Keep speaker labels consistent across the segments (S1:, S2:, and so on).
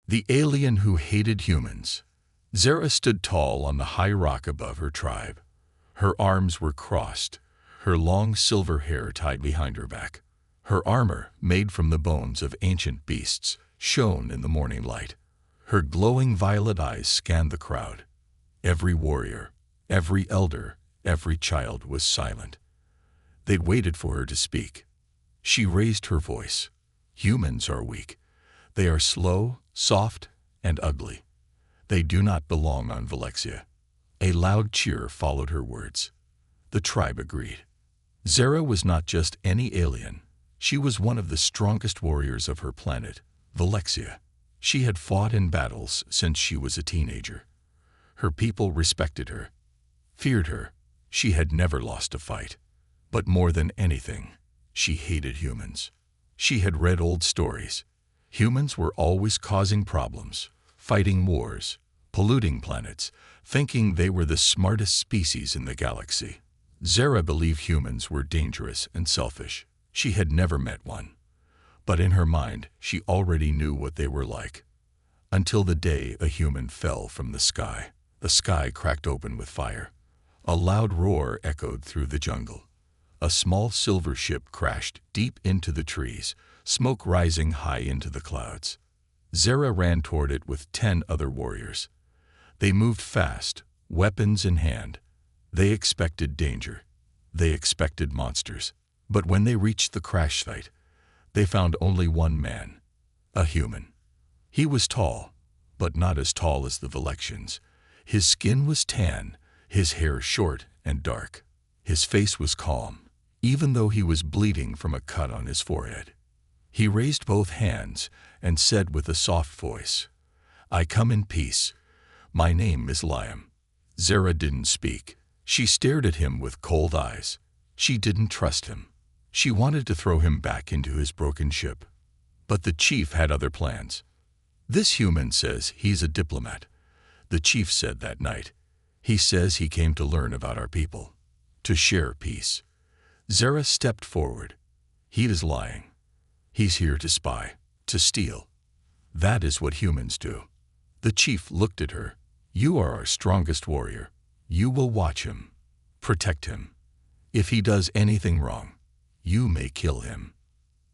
S1: The alien who hated humans. Zara stood tall on the high rock above her tribe. Her arms were crossed, her long silver hair tied behind her back. Her armor, made from the bones of ancient beasts, shone in the morning light. Her glowing violet eyes scanned the crowd. Every warrior, every elder, every child was silent. They waited for her to speak. She raised her voice. Humans are weak. They are slow, soft, and ugly. They do not belong on Velexia. A loud cheer followed her words. The tribe agreed. Zara was not just any alien. She was one of the strongest warriors of her planet, Velexia. She had fought in battles since she was a teenager. Her people respected her, feared her. She had never lost a fight. But more than anything, she hated humans. She had read old stories. Humans were always causing problems, fighting wars, polluting planets, thinking they were the smartest species in the galaxy. Zara believed humans were dangerous and selfish. She had never met one. But in her mind, she already knew what they were like. Until the day a human fell from the sky. The sky cracked open with fire. A loud roar echoed through the jungle. A small silver ship crashed deep into the trees, smoke rising high into the clouds. Zara ran toward it with 10 other warriors. They moved fast, weapons in hand. They expected danger. They expected monsters. But when they reached the crash site, they found only one man, a human. He was tall, but not as tall as the Velexians. His skin was tan, his hair short and dark. His face was calm, even though he was bleeding from a cut on his forehead. He raised both hands and said with a soft voice, "I come in peace. My name is Liam." Zara didn't speak. She stared at him with cold eyes. She didn't trust him. She wanted to throw him back into his broken ship. But the chief had other plans. "This human says he's a diplomat," the chief said that night. "He says he came to learn about our people, to share peace." Zara stepped forward. "He is lying. He's here to spy, to steal. That is what humans do." The chief looked at her. "You are our strongest warrior. You will watch him, protect him. If he does anything wrong, you may kill him."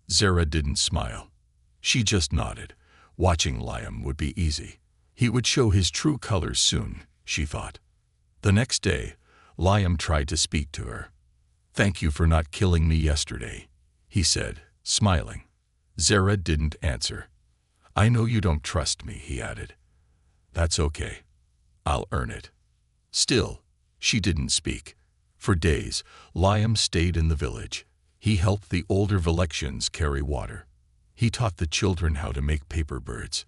S1: Zara didn't smile. She just nodded. Watching Liam would be easy. He would show his true colors soon, she thought. The next day, Liam tried to speak to her. "Thank you for not killing me yesterday," he said, smiling. Zara didn't answer. "I know you don't trust me," he added. "That's okay. I'll earn it." Still, she didn't speak. For days, Liam stayed in the village. He helped the older Velexians carry water. He taught the children how to make paper birds.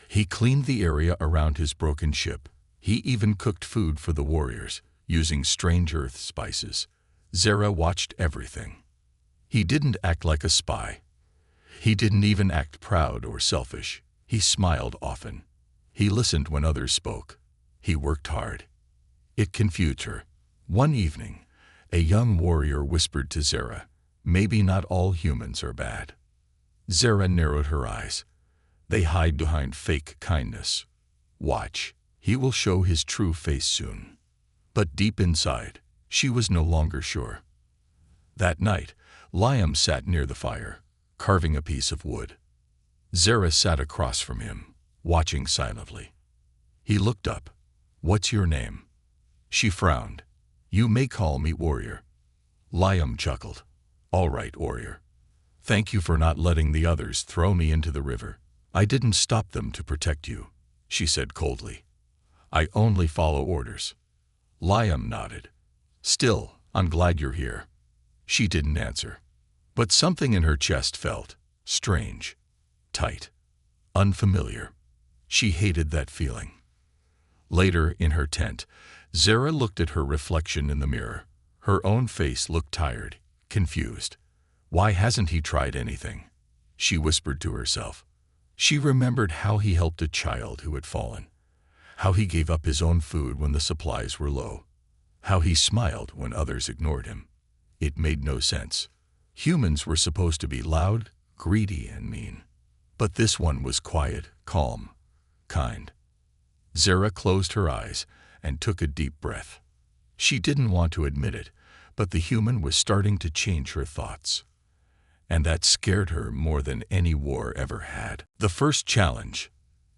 S1: He cleaned the area around his broken ship. He even cooked food for the warriors, using strange earth spices. Zara watched everything. He didn't act like a spy. He didn't even act proud or selfish. He smiled often. He listened when others spoke. He worked hard. It confused her. One evening, a young warrior whispered to Zara, "Maybe not all humans are bad." Zara narrowed her eyes. "They hide behind fake kindness. Watch, he will show his true face soon." But deep inside, she was no longer sure. That night, Liam sat near the fire, carving a piece of wood. Zara sat across from him, watching silently. He looked up. "What's your name?" She frowned. "You may call me Warrior." Liam chuckled. "All right, Warrior. Thank you for not letting the others throw me into the river." "I didn't stop them to protect you," she said coldly. "I only follow orders." Liam nodded. "Still, I'm glad you're here." She didn't answer. But something in her chest felt strange, tight, unfamiliar. She hated that feeling. Later, in her tent, Zara looked at her reflection in the mirror. Her own face looked tired, confused. "Why hasn't he tried anything?" she whispered to herself. She remembered how he helped a child who had fallen, how he gave up his own food when the supplies were low, how he smiled when others ignored him. It made no sense. Humans were supposed to be loud, greedy, and mean. But this one was quiet, calm, kind. Zara closed her eyes and took a deep breath. She didn't want to admit it, but the human was starting to change her thoughts. And that scared her more than any war ever had. The first challenge.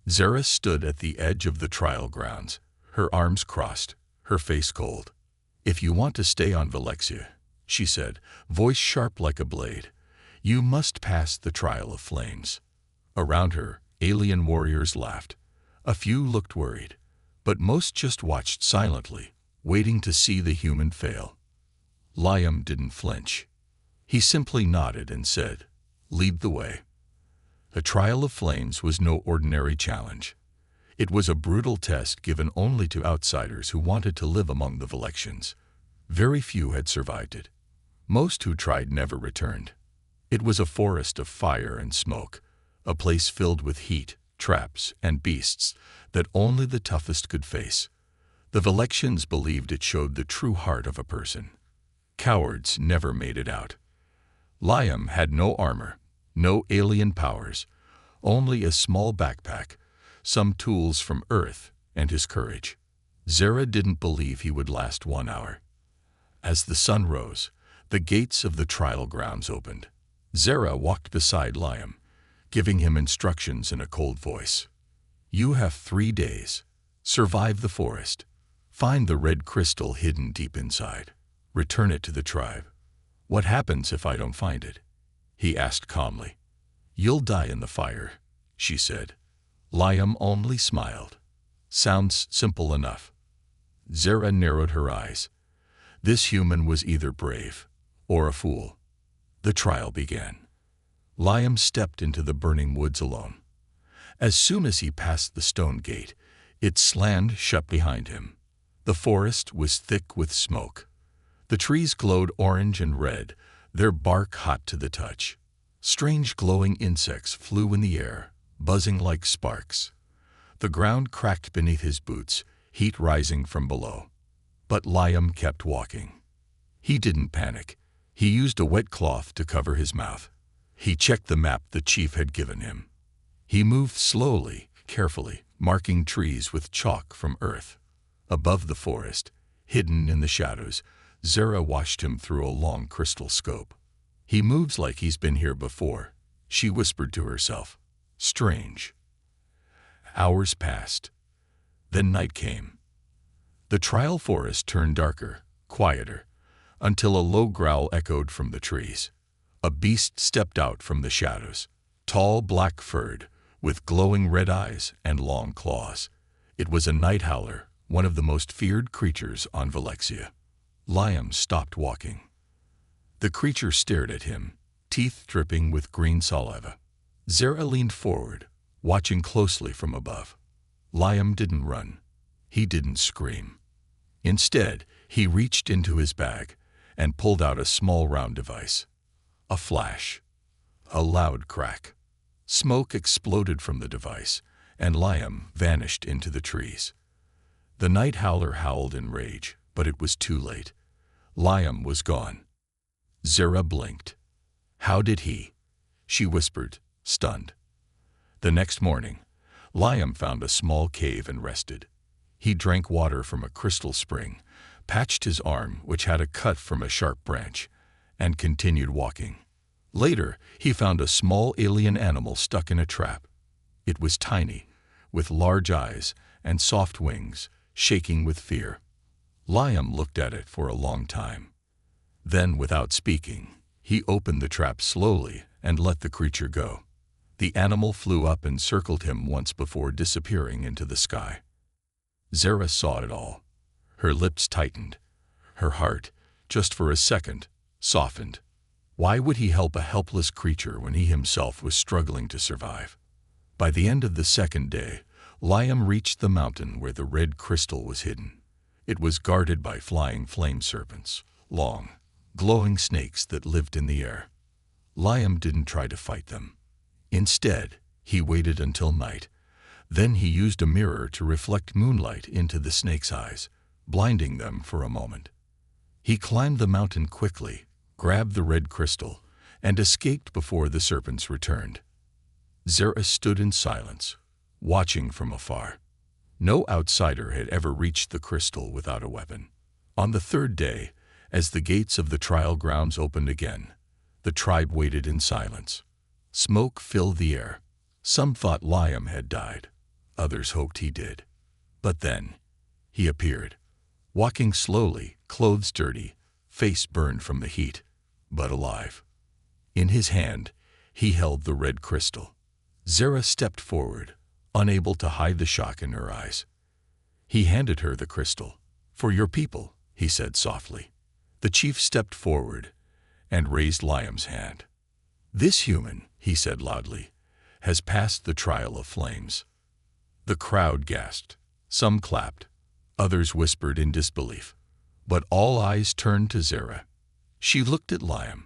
S1: Zara stood at the edge of the trial grounds, her arms crossed, her face cold. "If you want to stay on Velexia," she said, voice sharp like a blade, "you must pass the trial of flames." Around her, alien warriors laughed. A few looked worried, but most just watched silently, waiting to see the human fail. Liam didn't flinch. He simply nodded and said, "Lead the way." The trial of flames was no ordinary challenge. It was a brutal test given only to outsiders who wanted to live among the Velexians. Very few had survived it. Most who tried never returned. It was a forest of fire and smoke, a place filled with heat, traps, and beasts that only the toughest could face. The Velexians believed it showed the true heart of a person. Cowards never made it out. Liam had no armor, no alien powers, only a small backpack, some tools from Earth, and his courage. Zara didn't believe he would last 1 hour. As the sun rose, the gates of the trial grounds opened. Zara walked beside Liam, giving him instructions in a cold voice. "You have 3 days. Survive the forest. Find the red crystal hidden deep inside. Return it to the tribe." "What happens if I don't find it?" he asked calmly. "You'll die in the fire," she said. Liam only smiled. Sounds simple enough. Zara narrowed her eyes. This human was either brave or a fool. The trial began. Liam stepped into the burning woods alone. As soon as he passed the stone gate, it slammed shut behind him. The forest was thick with smoke. The trees glowed orange and red, their bark hot to the touch. Strange glowing insects flew in the air, buzzing like sparks. The ground cracked beneath his boots, heat rising from below. But Liam kept walking. He didn't panic. He used a wet cloth to cover his mouth. He checked the map the chief had given him. He moved slowly, carefully, marking trees with chalk from Earth. Above the forest, hidden in the shadows, Zara watched him through a long crystal scope. "He moves like he's been here before," she whispered to herself. "Strange." Hours passed. Then night came. The trial forest turned darker, quieter, until a low growl echoed from the trees. A beast stepped out from the shadows, tall, black-furred, with glowing red eyes and long claws. It was a night howler, one of the most feared creatures on Velexia. Liam stopped walking. The creature stared at him, teeth dripping with green saliva. Zara leaned forward, watching closely from above. Liam didn't run. He didn't scream. Instead, he reached into his bag and pulled out a small round device. A flash. A loud crack. Smoke exploded from the device, and Liam vanished into the trees. The night howler howled in rage, but it was too late. Liam was gone. Zara blinked. "How did he?" she whispered, stunned. The next morning, Liam found a small cave and rested. He drank water from a crystal spring, patched his arm, which had a cut from a sharp branch, and continued walking. Later, he found a small alien animal stuck in a trap. It was tiny, with large eyes and soft wings, shaking with fear. Liam looked at it for a long time. Then, without speaking, he opened the trap slowly and let the creature go. The animal flew up and circled him once before disappearing into the sky. Zara saw it all. Her lips tightened. Her heart, just for a second, softened. Why would he help a helpless creature when he himself was struggling to survive? By the end of the second day, Liam reached the mountain where the red crystal was hidden. It was guarded by flying flame serpents, long, glowing snakes that lived in the air. Liam didn't try to fight them. Instead, he waited until night. Then he used a mirror to reflect moonlight into the snake's eyes, blinding them for a moment. He climbed the mountain quickly, grabbed the red crystal, and escaped before the serpents returned. Zara stood in silence, watching from afar. No outsider had ever reached the crystal without a weapon. On the third day, as the gates of the trial grounds opened again, the tribe waited in silence. Smoke filled the air. Some thought Liam had died. Others hoped he did. But then, he appeared, walking slowly, clothes dirty, face burned from the heat, but alive. In his hand, he held the red crystal. Zara stepped forward, unable to hide the shock in her eyes. He handed her the crystal. "For your people," he said softly. The chief stepped forward and raised Liam's hand. "This human," he said loudly, "has passed the trial of flames." The crowd gasped. Some clapped. Others whispered in disbelief. But all eyes turned to Zara. She looked at Liam.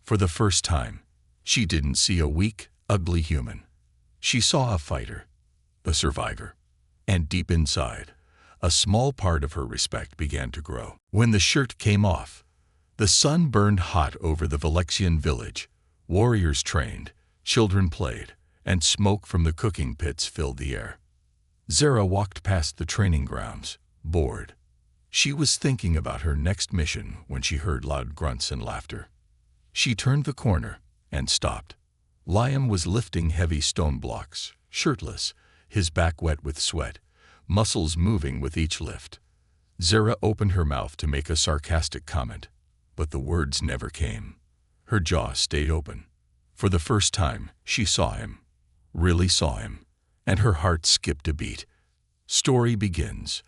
S1: For the first time, she didn't see a weak, ugly human. She saw a fighter, a survivor. And deep inside, a small part of her respect began to grow. When the shirt came off, the sun burned hot over the Valexian village. Warriors trained, children played, and smoke from the cooking pits filled the air. Zara walked past the training grounds, bored. She was thinking about her next mission when she heard loud grunts and laughter. She turned the corner and stopped. Liam was lifting heavy stone blocks, shirtless, his back wet with sweat, muscles moving with each lift. Zara opened her mouth to make a sarcastic comment, but the words never came. Her jaw stayed open. For the first time, she saw him, really saw him, and her heart skipped a beat. Story begins.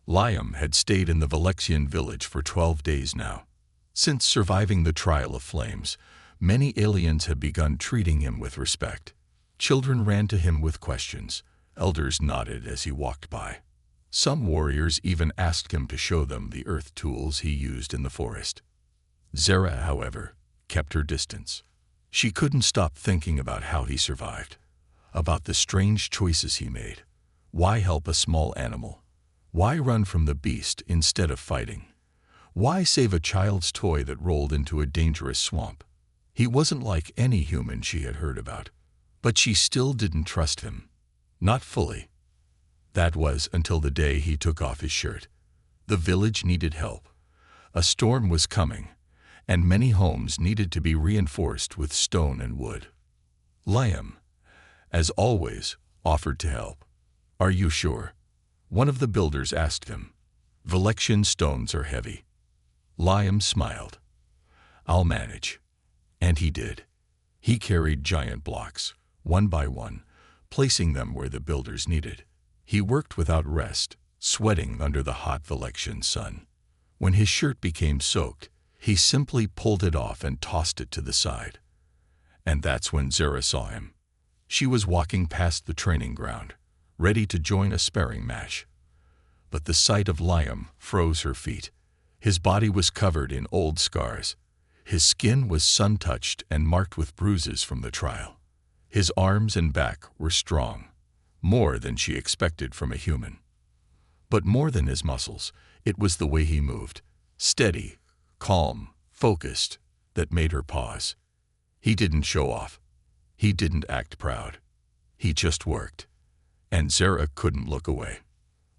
S1: Liam had stayed in the Valexian village for 12 days now. Since surviving the trial of flames, many aliens had begun treating him with respect. Children ran to him with questions. Elders nodded as he walked by. Some warriors even asked him to show them the earth tools he used in the forest. Zara, however, kept her distance. She couldn't stop thinking about how he survived, about the strange choices he made. Why help a small animal? Why run from the beast instead of fighting? Why save a child's toy that rolled into a dangerous swamp? He wasn't like any human she had heard about, but she still didn't trust him. Not fully. That was until the day he took off his shirt. The village needed help. A storm was coming, and many homes needed to be reinforced with stone and wood. Liam, as always, offered to help. "Are you sure?" one of the builders asked him. "Valexian stones are heavy." Liam smiled. "I'll manage." And he did. He carried giant blocks, one by one, placing them where the builders needed. He worked without rest, sweating under the hot Valexian sun. When his shirt became soaked, he simply pulled it off and tossed it to the side. And that's when Zara saw him. She was walking past the training ground, ready to join a sparring match. But the sight of Liam froze her feet. His body was covered in old scars. His skin was sun-touched and marked with bruises from the trial. His arms and back were strong, more than she expected from a human. But more than his muscles, it was the way he moved, steady, calm, focused, that made her pause. He didn't show off. He didn't act proud. He just worked. And Zara couldn't look away.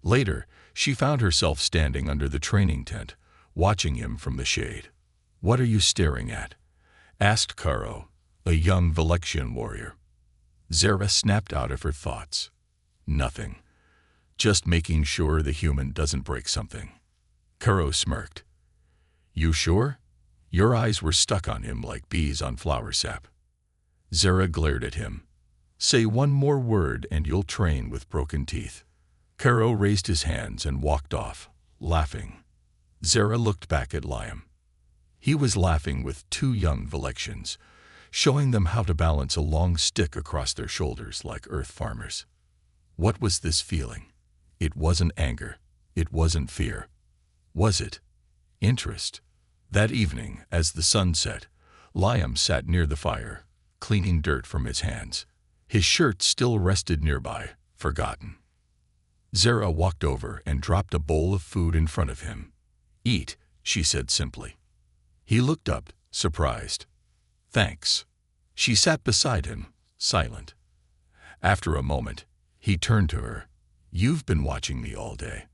S1: Later, she found herself standing under the training tent, watching him from the shade. "What are you staring at?" asked Karo, a young Valexian warrior. Zara snapped out of her thoughts. "Nothing. Just making sure the human doesn't break something." Karo smirked. "You sure?" Your eyes were stuck on him like bees on flower sap. Zara glared at him. "Say one more word and you'll train with broken teeth." Karo raised his hands and walked off, laughing. Zara looked back at Liam. He was laughing with two young Valexians, showing them how to balance a long stick across their shoulders like earth farmers. What was this feeling? It wasn't anger. It wasn't fear. Was it interest? That evening, as the sun set, Liam sat near the fire, cleaning dirt from his hands. His shirt still rested nearby, forgotten. Zara walked over and dropped a bowl of food in front of him. "Eat," she said simply. He looked up, surprised. "Thanks." She sat beside him, silent. After a moment, He turned to her. "You've been watching me all day."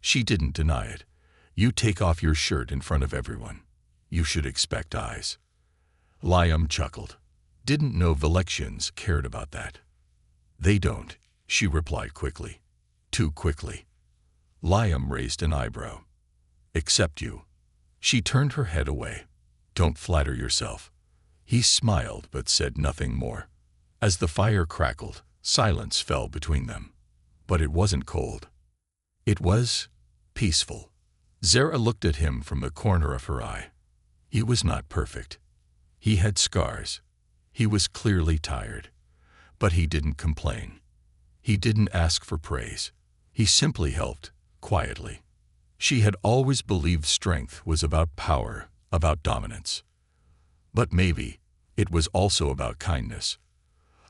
S1: She didn't deny it. "You take off your shirt in front of everyone. You should expect eyes." Liam chuckled. Didn't know Valexians cared about that. "They don't," she replied quickly. Too quickly. Liam raised an eyebrow. "Except you." She turned her head away. "Don't flatter yourself." He smiled but said nothing more. As the fire crackled, silence fell between them. But it wasn't cold. It was peaceful. Zara looked at him from the corner of her eye. He was not perfect. He had scars. He was clearly tired. But he didn't complain. He didn't ask for praise. He simply helped, quietly. She had always believed strength was about power, about dominance. But maybe it was also about kindness,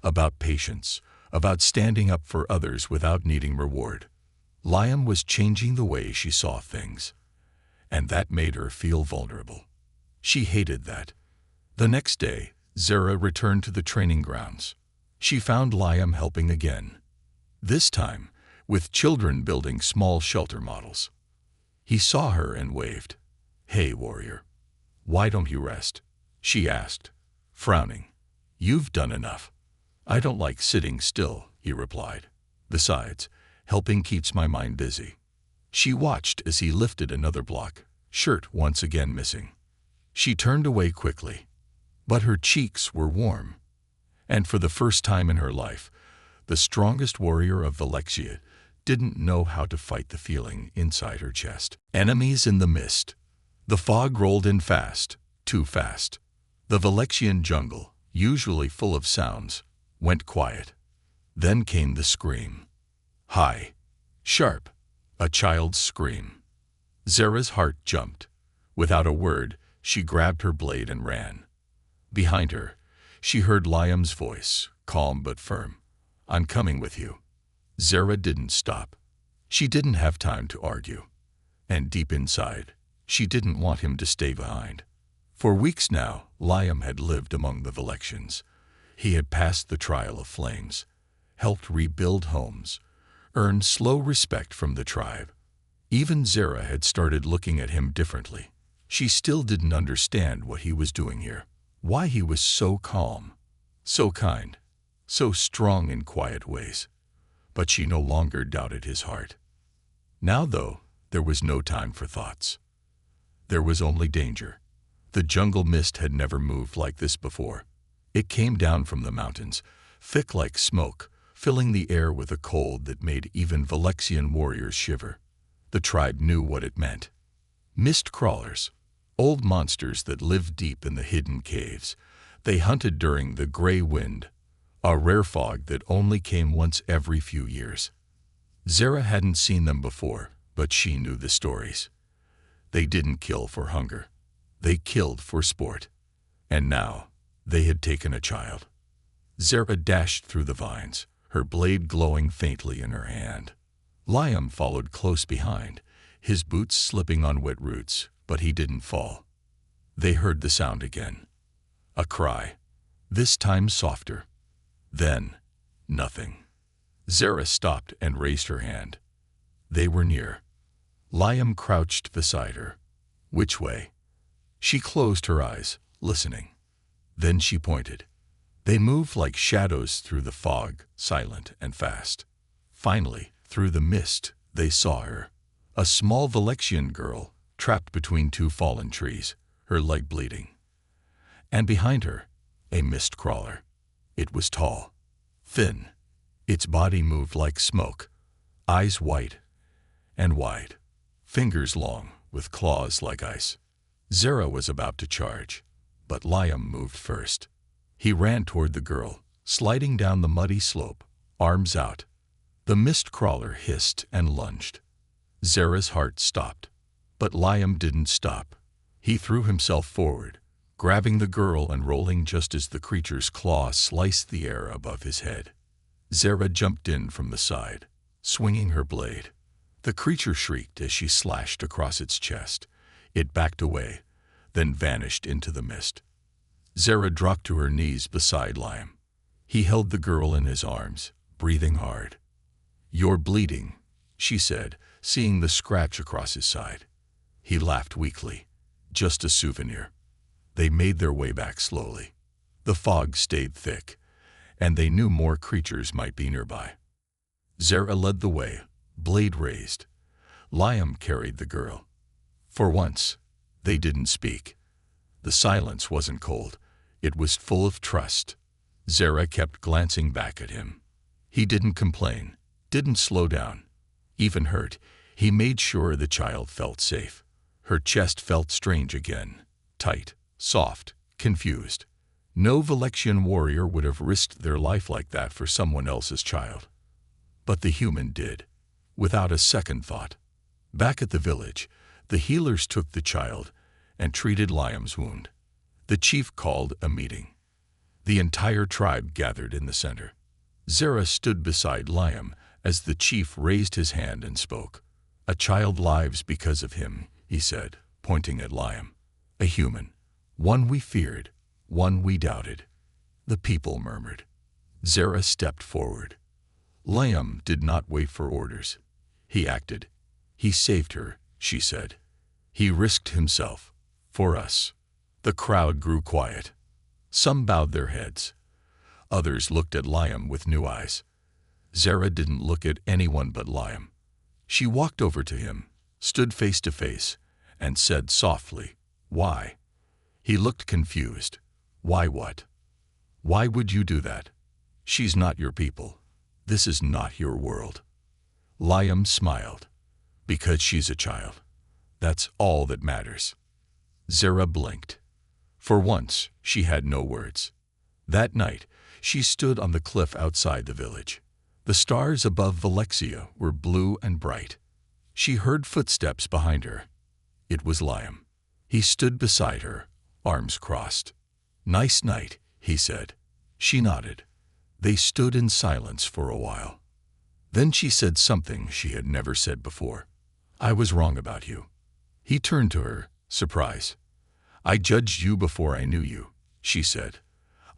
S1: about patience, about standing up for others without needing reward. Liam was changing the way she saw things, and that made her feel vulnerable. She hated that. The next day, Zara returned to the training grounds. She found Liam helping again, this time with children building small shelter models. He saw her and waved. "Hey, warrior. Why don't you rest?" she asked, frowning. "You've done enough." "I don't like sitting still," he replied. "Besides, helping keeps my mind busy." She watched as he lifted another block, shirt once again missing. She turned away quickly, but her cheeks were warm. And for the first time in her life, the strongest warrior of Valexia didn't know how to fight the feeling inside her chest. Enemies in the mist. The fog rolled in fast, too fast. The Valexian jungle, usually full of sounds, went quiet. Then came the scream. High, sharp, a child's scream. Zara's heart jumped. Without a word, she grabbed her blade and ran. Behind her, she heard Liam's voice, calm but firm. "I'm coming with you." Zara didn't stop. She didn't have time to argue. And deep inside, she didn't want him to stay behind. For weeks now, Liam had lived among the Valexians. He had passed the trial of flames, helped rebuild homes, earned slow respect from the tribe. Even Zara had started looking at him differently. She still didn't understand what he was doing here, why he was so calm, so kind, so strong in quiet ways. But she no longer doubted his heart. Now, though, there was no time for thoughts. There was only danger. The jungle mist had never moved like this before. It came down from the mountains, thick like smoke, filling the air with a cold that made even Valexian warriors shiver. The tribe knew what it meant. Mist crawlers, old monsters that lived deep in the hidden caves. They hunted during the gray wind, a rare fog that only came once every few years. Zara hadn't seen them before, but she knew the stories. They didn't kill for hunger. They killed for sport. And now, they had taken a child. Zara dashed through the vines, her blade glowing faintly in her hand. Liam followed close behind, his boots slipping on wet roots, but he didn't fall. They heard the sound again. A cry, this time softer. Then, nothing. Zara stopped and raised her hand. They were near. Liam crouched beside her. Which way? She closed her eyes, listening. Then she pointed. They moved like shadows through the fog, silent and fast. Finally, through the mist, they saw her. A small Valexian girl, trapped between two fallen trees, her leg bleeding. And behind her, a mist crawler. It was tall, thin. Its body moved like smoke, eyes white and wide, fingers long with claws like ice. Zara was about to charge, but Liam moved first. He ran toward the girl, sliding down the muddy slope, arms out. The mist crawler hissed and lunged. Zara's heart stopped, but Liam didn't stop. He threw himself forward, grabbing the girl and rolling just as the creature's claw sliced the air above his head. Zara jumped in from the side, swinging her blade. The creature shrieked as she slashed across its chest. It backed away, then vanished into the mist. Zara dropped to her knees beside Liam. He held the girl in his arms, breathing hard. "You're bleeding," she said, seeing the scratch across his side. He laughed weakly. "Just a souvenir." They made their way back slowly. The fog stayed thick, and they knew more creatures might be nearby. Zara led the way, blade raised. Liam carried the girl. For once, they didn't speak. The silence wasn't cold. It was full of trust. Zara kept glancing back at him. He didn't complain, didn't slow down. Even hurt, he made sure the child felt safe. Her chest felt strange again, tight, soft, confused. No Valexian warrior would have risked their life like that for someone else's child. But the human did, without a second thought. Back at the village, the healers took the child and treated Liam's wound. The chief called a meeting. The entire tribe gathered in the center. Zara stood beside Liam as the chief raised his hand and spoke. "A child lives because of him," he said, pointing at Liam. "A human. One we feared, one we doubted." The people murmured. Zara stepped forward. Liam did not wait for orders. He acted. "He saved her," she said. "He risked himself. For us." The crowd grew quiet. Some bowed their heads. Others looked at Liam with new eyes. Zara didn't look at anyone but Liam. She walked over to him, stood face to face, and said softly, "Why?" He looked confused. "Why what? Why would you do that? She's not your people. This is not your world." Liam smiled. "Because she's a child. That's all that matters." Zara blinked. For once, she had no words. That night, she stood on the cliff outside the village. The stars above Valexia were blue and bright. She heard footsteps behind her. It was Liam. He stood beside her, arms crossed. "Nice night," he said. She nodded. They stood in silence for a while. Then she said something she had never said before. "I was wrong about you." He turned to her, surprised. "I judged you before I knew you," she said.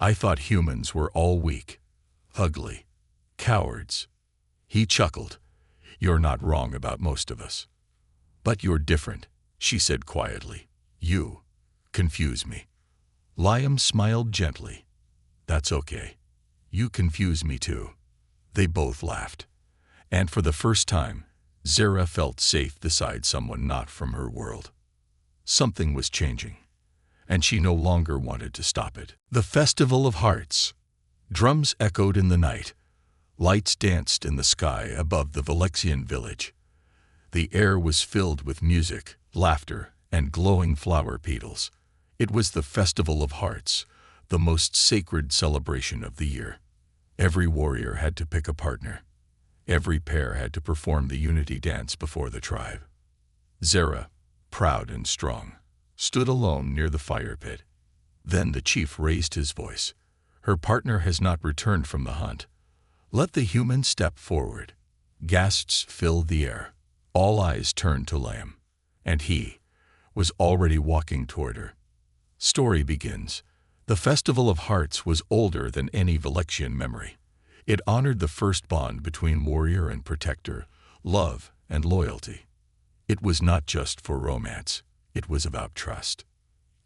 S1: "I thought humans were all weak, ugly, cowards." He chuckled. "You're not wrong about most of us. But you're different," she said quietly. "You confuse me." Liam smiled gently. "That's okay. You confuse me too." They both laughed. And for the first time, Zara felt safe beside someone not from her world. Something was changing, and she no longer wanted to stop it. The Festival of Hearts. Drums echoed in the night. Lights danced in the sky above the Valexian village. The air was filled with music, laughter, and glowing flower petals. It was the Festival of Hearts, the most sacred celebration of the year. Every warrior had to pick a partner. Every pair had to perform the unity dance before the tribe. Zara, proud and strong, stood alone near the fire pit. Then the chief raised his voice. "Her partner has not returned from the hunt. Let the human step forward." Gasps filled the air. All eyes turned to Liam, and he was already walking toward her. Story begins. The Festival of Hearts was older than any Valexian memory. It honored the first bond between warrior and protector, love and loyalty. It was not just for romance. It was about trust.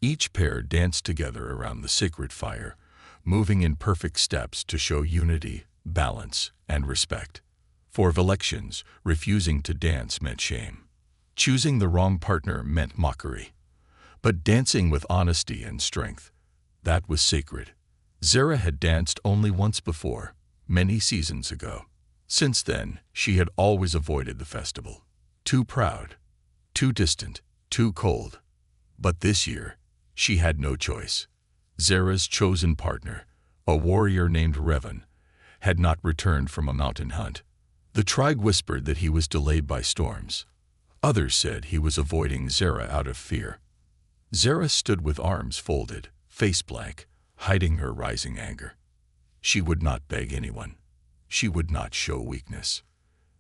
S1: Each pair danced together around the sacred fire, moving in perfect steps to show unity, balance, and respect. For Valexians, refusing to dance meant shame. Choosing the wrong partner meant mockery. But dancing with honesty and strength, that was sacred. Zara had danced only once before, many seasons ago. Since then, she had always avoided the festival. Too proud, too distant, too cold. But this year, she had no choice. Zara's chosen partner, a warrior named Revan, had not returned from a mountain hunt. The tribe whispered that he was delayed by storms. Others said he was avoiding Zara out of fear. Zara stood with arms folded, face blank, hiding her rising anger. She would not beg anyone. She would not show weakness.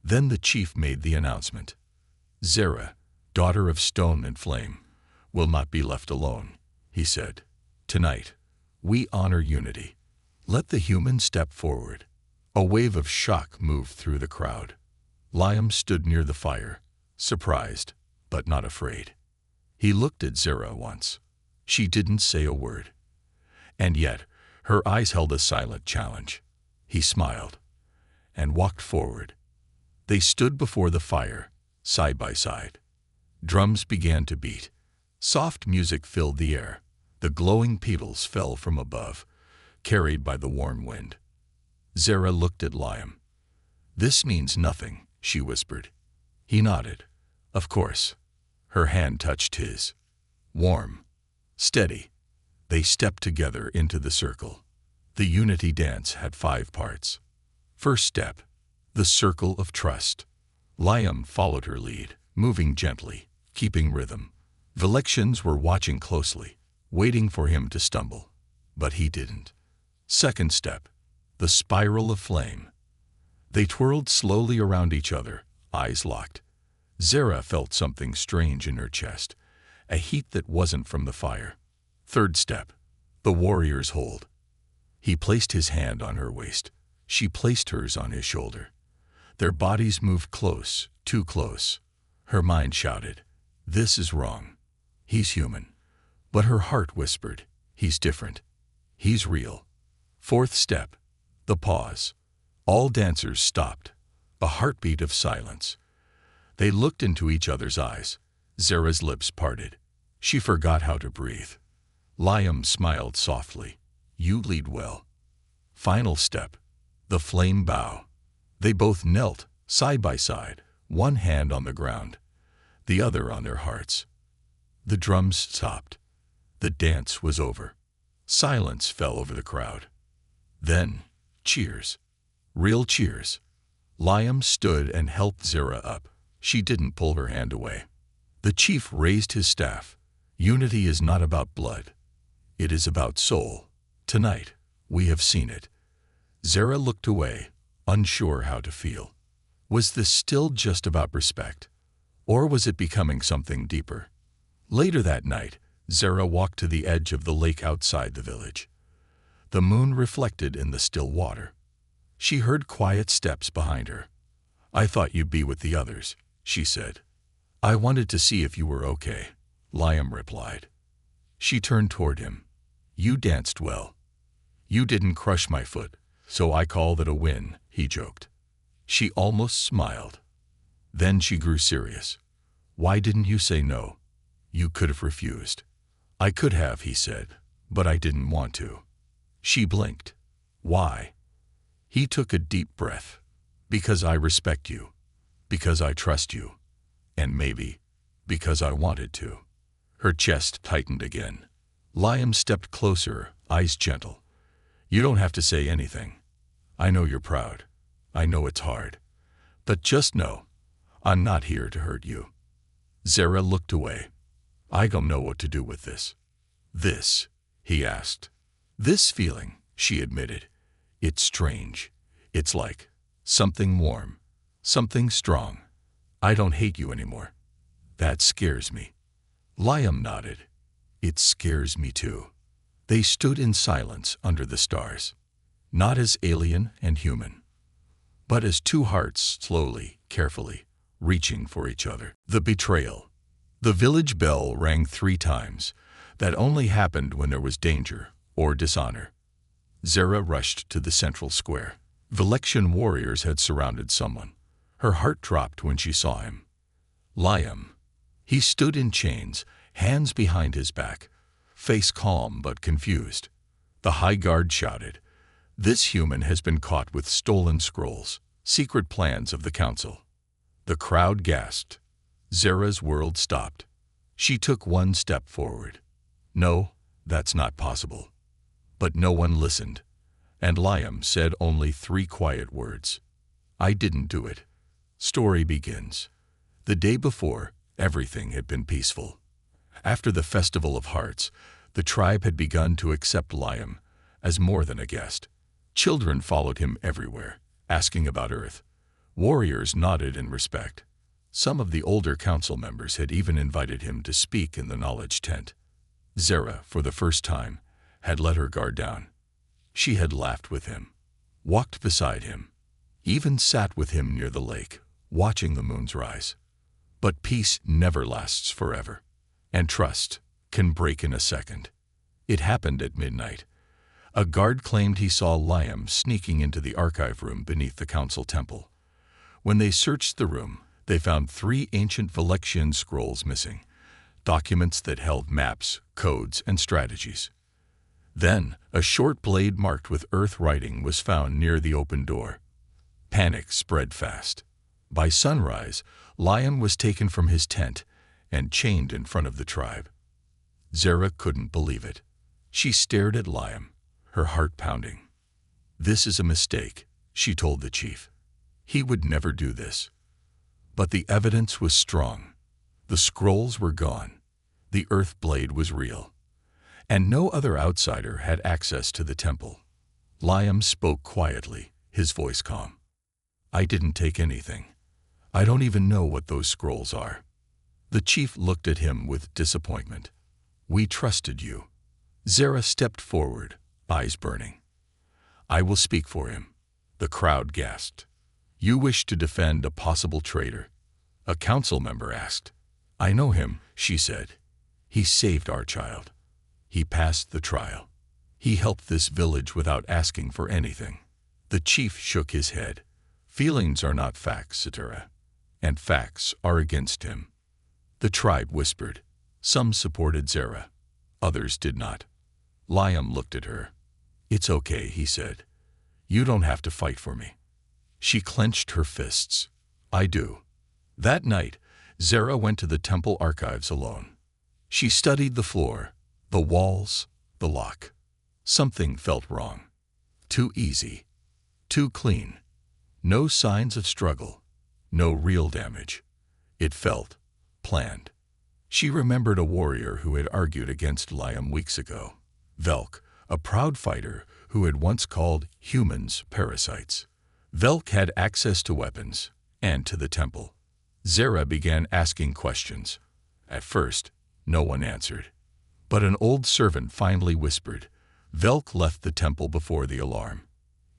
S1: Then the chief made the announcement. "Zara, daughter of stone and flame, will not be left alone," he said. "Tonight, we honor unity. Let the human step forward." A wave of shock moved through the crowd. Liam stood near the fire, surprised, but not afraid. He looked at Zara once. She didn't say a word. And yet, her eyes held a silent challenge. He smiled and walked forward. They stood before the fire, side by side. Drums began to beat. Soft music filled the air. The glowing petals fell from above, carried by the warm wind. Zara looked at Liam. "This means nothing," she whispered. He nodded. "Of course." Her hand touched his. Warm. Steady. They stepped together into the circle. The unity dance had 5 parts. First step. The circle of trust. Liam followed her lead, moving gently, keeping rhythm. Valexians were watching closely, waiting for him to stumble. But he didn't. Second step. The spiral of flame. They twirled slowly around each other, eyes locked. Zara felt something strange in her chest, a heat that wasn't from the fire. Third step. The warrior's hold. He placed his hand on her waist. She placed hers on his shoulder. Their bodies moved close, too close. Her mind shouted, "This is wrong. He's human." But her heart whispered, "He's different. He's real." Fourth step. The pause. All dancers stopped. A heartbeat of silence. They looked into each other's eyes. Zara's lips parted. She forgot how to breathe. Liam smiled softly. "You lead well." Final step. The flame bow. They both knelt, side by side, one hand on the ground, the other on their hearts. The drums stopped. The dance was over. Silence fell over the crowd. Then, cheers. Real cheers. Liam stood and helped Zara up. She didn't pull her hand away. The chief raised his staff. "Unity is not about blood. It is about soul. Tonight, we have seen it." Zara looked away, unsure how to feel. Was this still just about respect? Or was it becoming something deeper? Later that night, Zara walked to the edge of the lake outside the village. The moon reflected in the still water. She heard quiet steps behind her. "I thought you'd be with the others," she said. "I wanted to see if you were okay," Liam replied. She turned toward him. "You danced well. You didn't crush my foot, so I call that a win," he joked. She almost smiled. Then she grew serious. "Why didn't you say no? You could have refused." "I could have," he said, "but I didn't want to." She blinked. "Why?" He took a deep breath. "Because I respect you. Because I trust you. And maybe because I wanted to." Her chest tightened again. Liam stepped closer, eyes gentle. "You don't have to say anything. I know you're proud. I know it's hard. But just know, I'm not here to hurt you." Zara looked away. "I don't know what to do with this." "This?" he asked. "This feeling," she admitted. "It's strange. It's like something warm, something strong. I don't hate you anymore. That scares me." Liam nodded. "It scares me too." They stood in silence under the stars, not as alien and human, but as two hearts slowly, carefully, reaching for each other. The betrayal. The village bell rang 3 times. That only happened when there was danger or dishonor. Zara rushed to the central square. Valexian warriors had surrounded someone. Her heart dropped when she saw him. Liam. He stood in chains, hands behind his back, face calm but confused. The high guard shouted, "This human has been caught with stolen scrolls, secret plans of the council." The crowd gasped. Zara's world stopped. She took 1 step forward. "No, that's not possible." But no one listened, and Liam said only 3 quiet words. "I didn't do it." Story begins. The day before, everything had been peaceful. After the Festival of Hearts, the tribe had begun to accept Liam as more than a guest. Children followed him everywhere, asking about Earth. Warriors nodded in respect. Some of the older council members had even invited him to speak in the knowledge tent. Zara, for the first time, had let her guard down. She had laughed with him, walked beside him, even sat with him near the lake, watching the moons rise. But peace never lasts forever, and trust can break in a second. It happened at midnight. A guard claimed he saw Liam sneaking into the archive room beneath the council temple. When they searched the room, they found 3 ancient Valexian scrolls missing, documents that held maps, codes, and strategies. Then, a short blade marked with earth writing was found near the open door. Panic spread fast. By sunrise, Liam was taken from his tent and chained in front of the tribe. Zara couldn't believe it. She stared at Liam, her heart pounding. "This is a mistake," she told the chief. "He would never do this." But the evidence was strong. The scrolls were gone. The earth blade was real. And no other outsider had access to the temple. Liam spoke quietly, his voice calm. "I didn't take anything. I don't even know what those scrolls are." The chief looked at him with disappointment. "We trusted you." Zara stepped forward, eyes burning. "I will speak for him." The crowd gasped. "You wish to defend a possible traitor?" A council member asked. "I know him," she said. "He saved our child. He passed the trial. He helped this village without asking for anything." The chief shook his head. "Feelings are not facts, Zara, and facts are against him." The tribe whispered. Some supported Zara. Others did not. Liam looked at her. "It's okay," he said. "You don't have to fight for me." She clenched her fists. "I do." That night, Zara went to the temple archives alone. She studied the floor, the walls, the lock. Something felt wrong. Too easy. Too clean. No signs of struggle. No real damage. It felt planned. She remembered a warrior who had argued against Liam weeks ago. Velk, a proud fighter who had once called humans parasites. Velk had access to weapons and to the temple. Zara began asking questions. At first, no one answered. But an old servant finally whispered. Velk left the temple before the alarm.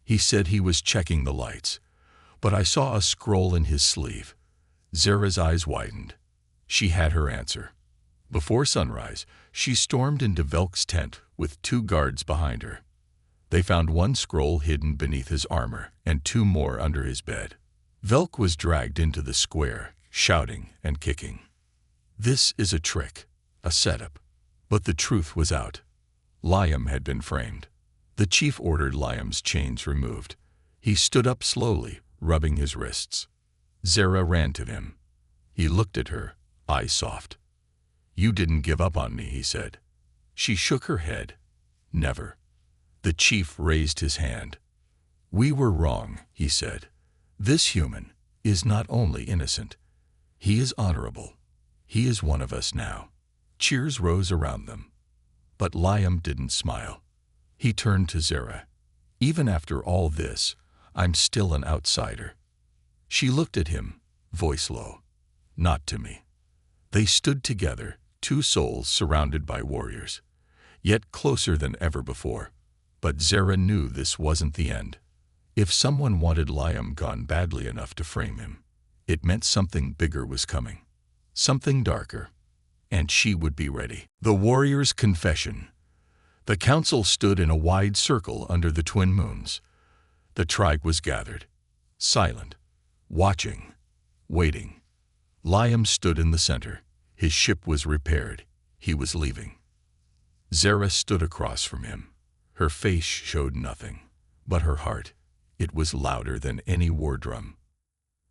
S1: He said he was checking the lights, but I saw a scroll in his sleeve. Zara's eyes widened. She had her answer. Before sunrise, she stormed into Velk's tent with 2 guards behind her. They found 1 scroll hidden beneath his armor and 2 more under his bed. Velk was dragged into the square, shouting and kicking. This is a trick, a setup. But the truth was out. Liam had been framed. The chief ordered Liam's chains removed. He stood up slowly, rubbing his wrists. Zara ran to him. He looked at her, eyes soft. "You didn't give up on me," he said. She shook her head. "Never." The chief raised his hand. "We were wrong," he said. "This human is not only innocent. He is honorable. He is one of us now." Cheers rose around them. But Liam didn't smile. He turned to Zara. "Even after all this, I'm still an outsider." She looked at him, voice low. "Not to me." They stood together, 2 souls surrounded by warriors, yet closer than ever before. But Zara knew this wasn't the end. If someone wanted Liam gone badly enough to frame him, it meant something bigger was coming. Something darker. And she would be ready. The warrior's confession. The council stood in a wide circle under the twin moons. The tribe was gathered, silent, watching, waiting. Liam stood in the center. His ship was repaired. He was leaving. Zara stood across from him. Her face showed nothing, but her heart, it was louder than any war drum.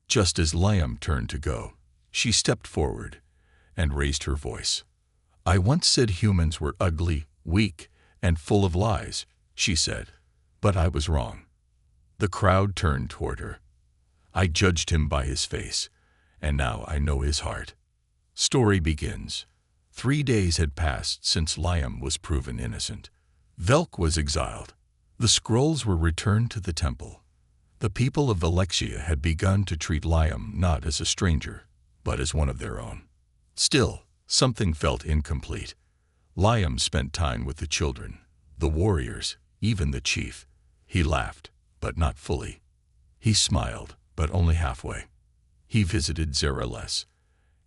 S1: Just as Liam turned to go, she stepped forward and raised her voice. "I once said humans were ugly, weak, and full of lies," she said, "but I was wrong." The crowd turned toward her. "I judged him by his face, and now I know his heart." Story begins. 3 days had passed since Liam was proven innocent. Velk was exiled. The scrolls were returned to the temple. The people of Valexia had begun to treat Liam not as a stranger, but as one of their own. Still, something felt incomplete. Liam spent time with the children, the warriors, even the chief. He laughed, but not fully. He smiled, but only halfway. He visited Zara less,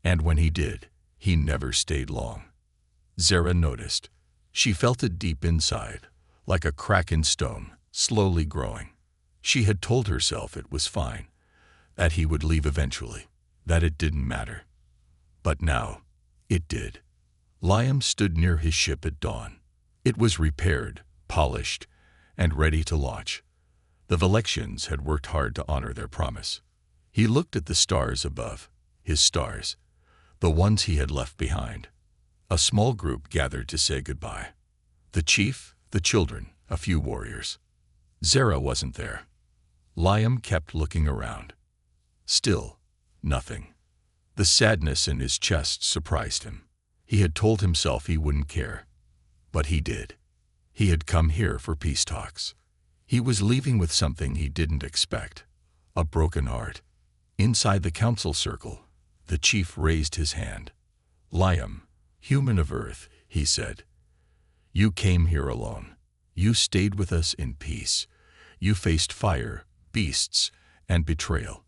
S1: and when he did, he never stayed long. Zara noticed. She felt it deep inside, like a crack in stone, slowly growing. She had told herself it was fine, that he would leave eventually, that it didn't matter. But now, it did. Liam stood near his ship at dawn. It was repaired, polished, and ready to launch. The Valexians had worked hard to honor their promise. He looked at the stars above, his stars, the ones he had left behind. A small group gathered to say goodbye. The chief, the children, a few warriors. Zara wasn't there. Liam kept looking around. Still, nothing. The sadness in his chest surprised him. He had told himself he wouldn't care. But he did. He had come here for peace talks. He was leaving with something he didn't expect. A broken heart. Inside the council circle, the chief raised his hand. Liam, human of Earth, he said. You came here alone. You stayed with us in peace. You faced fire, beasts, and betrayal.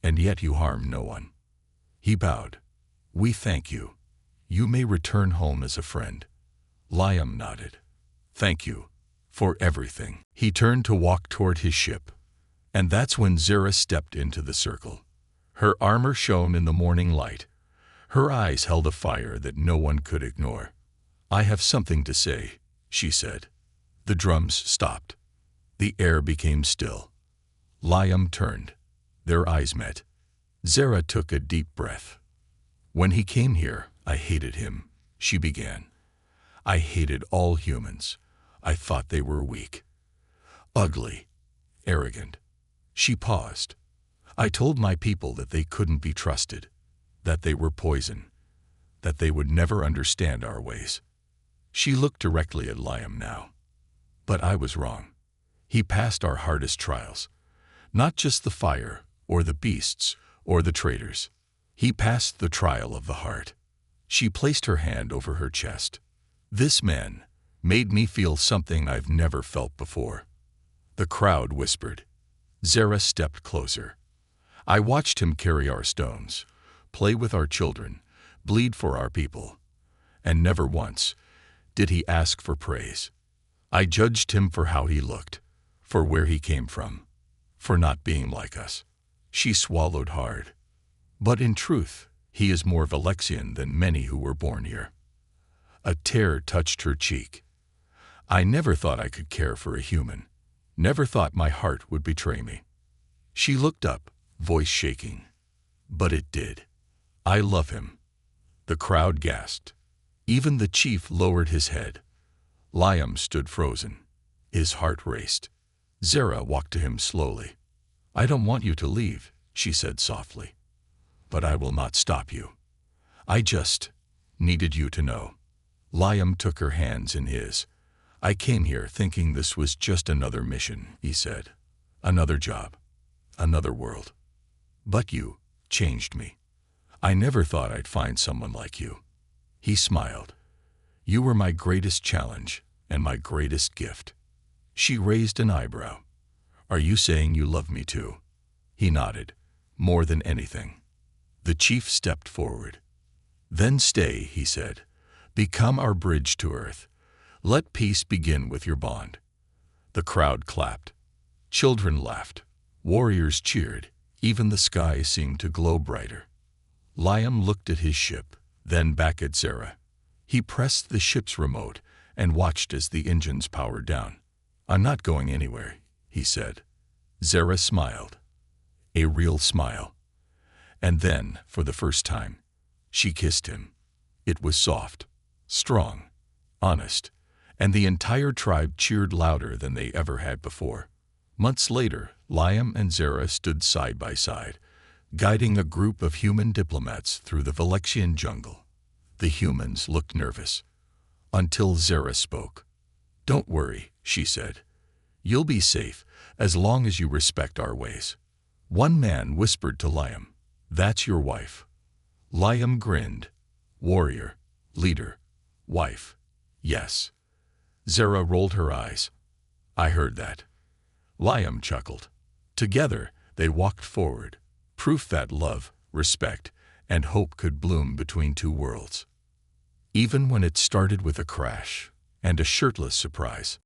S1: And yet you harmed no one. He bowed. We thank you. You may return home as a friend. Liam nodded. Thank you. For everything. He turned to walk toward his ship. And that's when Zara stepped into the circle. Her armor shone in the morning light. Her eyes held a fire that no one could ignore. I have something to say, she said. The drums stopped. The air became still. Liam turned. Their eyes met. Zara took a deep breath. When he came here, I hated him, she began. I hated all humans. I thought they were weak, ugly, arrogant. She paused. I told my people that they couldn't be trusted, that they were poison, that they would never understand our ways. She looked directly at Liam now. But I was wrong. He passed our hardest trials, not just the fire, or the beasts, or the traitors. He passed the trial of the heart. She placed her hand over her chest. This man made me feel something I've never felt before. The crowd whispered. Zara stepped closer. I watched him carry our stones, play with our children, bleed for our people. And never once did he ask for praise. I judged him for how he looked, for where he came from, for not being like us. She swallowed hard. But in truth, he is more Valexian than many who were born here. A tear touched her cheek. I never thought I could care for a human. Never thought my heart would betray me. She looked up, voice shaking. But it did. I love him. The crowd gasped. Even the chief lowered his head. Liam stood frozen. His heart raced. Zara walked to him slowly. I don't want you to leave, she said softly. But I will not stop you. I just needed you to know. Liam took her hands in his. I came here thinking this was just another mission, he said. Another job. Another world. But you changed me. I never thought I'd find someone like you. He smiled. You were my greatest challenge and my greatest gift. She raised an eyebrow. Are you saying you love me too? He nodded. More than anything. The chief stepped forward. Then stay, he said. Become our bridge to Earth. Let peace begin with your bond. The crowd clapped. Children laughed. Warriors cheered. Even the sky seemed to glow brighter. Liam looked at his ship, then back at Zara. He pressed the ship's remote and watched as the engines powered down. I'm not going anywhere, he said. Zara smiled. A real smile. And then, for the first time, she kissed him. It was soft, strong, honest, and the entire tribe cheered louder than they ever had before. Months later, Liam and Zara stood side by side, guiding a group of human diplomats through the Valexian jungle. The humans looked nervous, until Zara spoke. Don't worry, she said. You'll be safe as long as you respect our ways. One man whispered to Liam, That's your wife. Liam grinned. Warrior, leader, wife. Yes. Zara rolled her eyes. I heard that. Liam chuckled. Together, they walked forward, proof that love, respect, and hope could bloom between two worlds. Even when it started with a crash and a shirtless surprise.